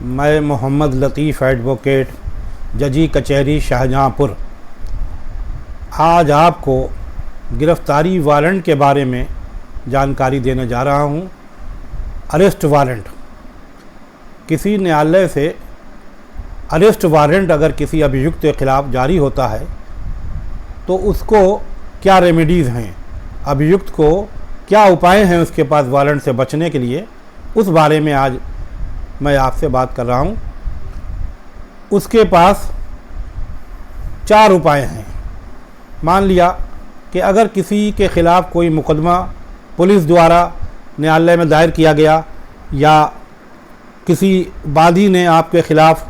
मैं मोहम्मद लतीफ़ एडवोकेट, जजी कचहरी शाहजहाँपुर, आज आपको गिरफ़्तारी वारंट के बारे में जानकारी देने जा रहा हूँ। अरेस्ट वारंट, किसी न्यायालय से अरेस्ट वारंट अगर किसी अभियुक्त के ख़िलाफ़ जारी होता है तो उसको क्या रेमेडीज़ हैं, अभियुक्त को क्या उपाय हैं उसके पास वारंट से बचने के लिए, उस बारे में आज मैं आपसे बात कर रहा हूँ। उसके पास 4 उपाय हैं। मान लिया कि अगर किसी के ख़िलाफ़ कोई मुकदमा पुलिस द्वारा न्यायालय में दायर किया गया या किसी वादी ने आपके ख़िलाफ़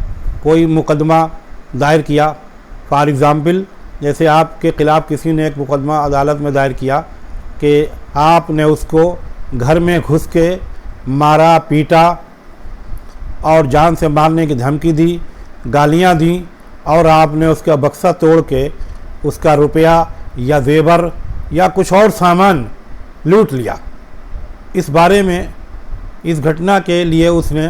कोई मुकदमा दायर किया, फॉर एग्ज़ाम्पल जैसे आपके ख़िलाफ़ किसी ने एक मुकदमा अदालत में दायर किया कि आपने उसको घर में घुस के मारा, पीटा और जान से मारने की धमकी दी, गालियां दी और आपने उसका बक्सा तोड़ के उसका रुपया या जेवर या कुछ और सामान लूट लिया। इस बारे में, इस घटना के लिए उसने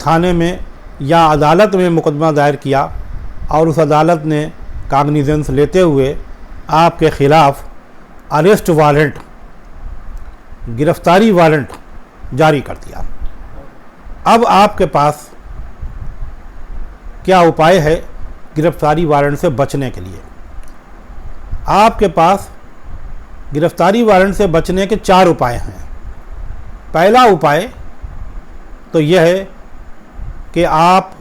थाने में या अदालत में मुकदमा दायर किया और उस अदालत ने कागनिजेंस लेते हुए आपके ख़िलाफ़ अरेस्ट वारंट, गिरफ़्तारी वारंट जारी कर दिया। अब आपके पास क्या उपाय है गिरफ़्तारी वारंट से बचने के लिए? आपके पास गिरफ़्तारी वारंट से बचने के 4 उपाय हैं। पहला उपाय तो यह है कि आप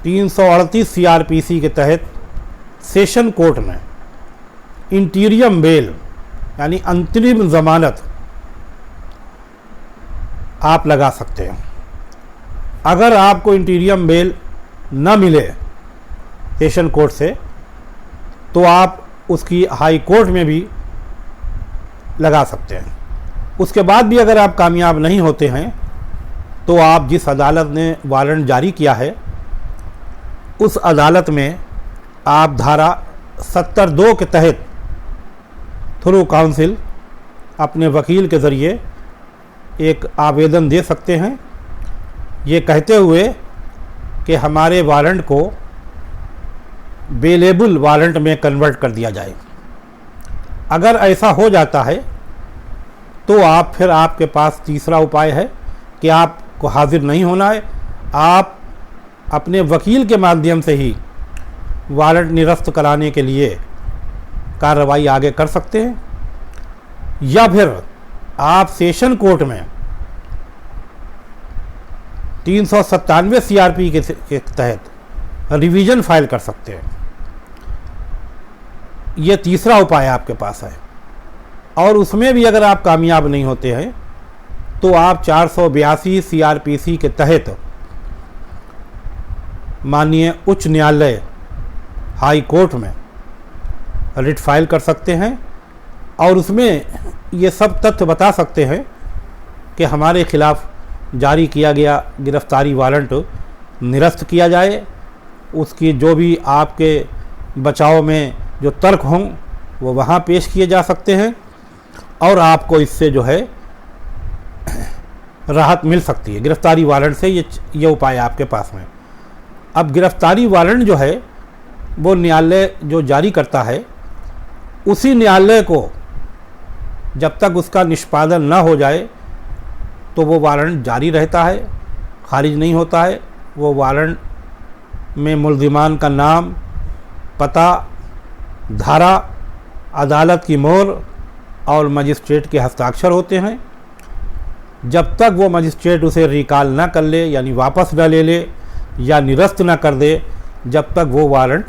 338 CRPC के तहत सेशन कोर्ट में इंटीरियम बेल यानी अंतरिम ज़मानत आप लगा सकते हैं। अगर आपको इंटीरियम बेल न मिले सेशन कोर्ट से तो आप उसकी हाई कोर्ट में भी लगा सकते हैं। उसके बाद भी अगर आप कामयाब नहीं होते हैं तो आप जिस अदालत ने वारंट जारी किया है उस अदालत में आप धारा 72 के तहत थ्रू काउंसिल अपने वकील के ज़रिए एक आवेदन दे सकते हैं, ये कहते हुए कि हमारे वारंट को बेलेबल वारंट में कन्वर्ट कर दिया जाए। अगर ऐसा हो जाता है तो आप फिर आपके पास तीसरा उपाय है कि आपको हाजिर नहीं होना है, आप अपने वकील के माध्यम से ही वारंट निरस्त कराने के लिए कार्रवाई आगे कर सकते हैं, या फिर आप सेशन कोर्ट में 397 CRP के तहत रिवीजन फाइल कर सकते हैं। ये तीसरा उपाय आपके पास है। और उसमें भी अगर आप कामयाब नहीं होते हैं तो आप 482 CRPC के तहत माननीय उच्च न्यायालय हाई कोर्ट में रिट फाइल कर सकते हैं और उसमें ये सब तथ्य बता सकते हैं कि हमारे ख़िलाफ़ जारी किया गया गिरफ़्तारी वारंट निरस्त किया जाए। उसकी जो भी आपके बचाव में जो तर्क हों वो वहाँ पेश किए जा सकते हैं और आपको इससे जो है राहत मिल सकती है। गिरफ़्तारी वारंट से ये उपाय आपके पास में। अब गिरफ़्तारी वारंट जो है वो न्यायालय जो जारी करता है उसी न्यायालय को जब तक उसका निष्पादन न हो जाए तो वो वारंट जारी रहता है, खारिज नहीं होता है। वो वारंट में मुल्ज़िमान का नाम, पता, धारा, अदालत की मोहर और मजिस्ट्रेट के हस्ताक्षर होते हैं। जब तक वो मजिस्ट्रेट उसे रिकॉल ना कर ले यानी वापस न ले ले या निरस्त ना कर दे, जब तक वो वारंट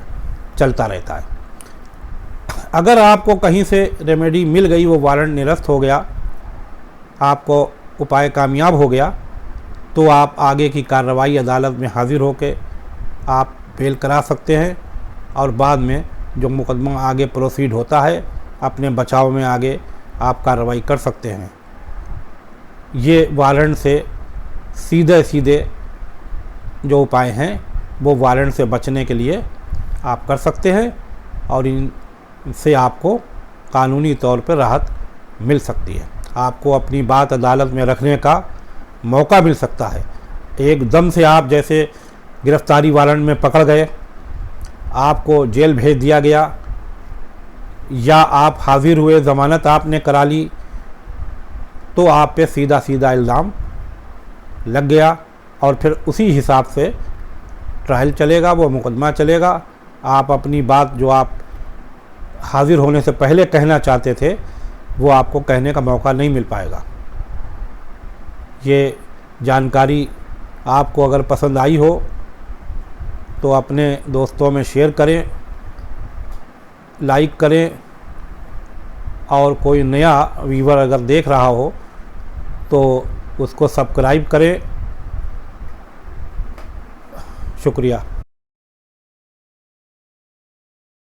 चलता रहता है। अगर आपको कहीं से रेमेडी मिल गई, वो वारंट निरस्त हो गया, आपको उपाय कामयाब हो गया, तो आप आगे की कार्रवाई अदालत में हाजिर होकर आप बेल करा सकते हैं और बाद में जो मुकदमा आगे प्रोसीड होता है अपने बचाव में आगे आप कार्रवाई कर सकते हैं। ये वारंट से सीधे सीधे जो उपाय हैं वो वारंट से बचने के लिए आप कर सकते हैं और इनसे आपको कानूनी तौर पर राहत मिल सकती है। आपको अपनी बात अदालत में रखने का मौका मिल सकता है। एकदम से आप जैसे गिरफ्तारी वारंट में पकड़ गए, आपको जेल भेज दिया गया, या आप हाजिर हुए, ज़मानत आपने करा ली, तो आप पे सीधा सीधा इल्ज़ाम लग गया और फिर उसी हिसाब से ट्रायल चलेगा, वो मुकदमा चलेगा। आप अपनी बात जो आप हाजिर होने से पहले कहना चाहते थे वो आपको कहने का मौका नहीं मिल पाएगा। ये जानकारी आपको अगर पसंद आई हो तो अपने दोस्तों में शेयर करें, लाइक करें, और कोई नया व्यूवर अगर देख रहा हो तो उसको सब्सक्राइब करें। शुक्रिया।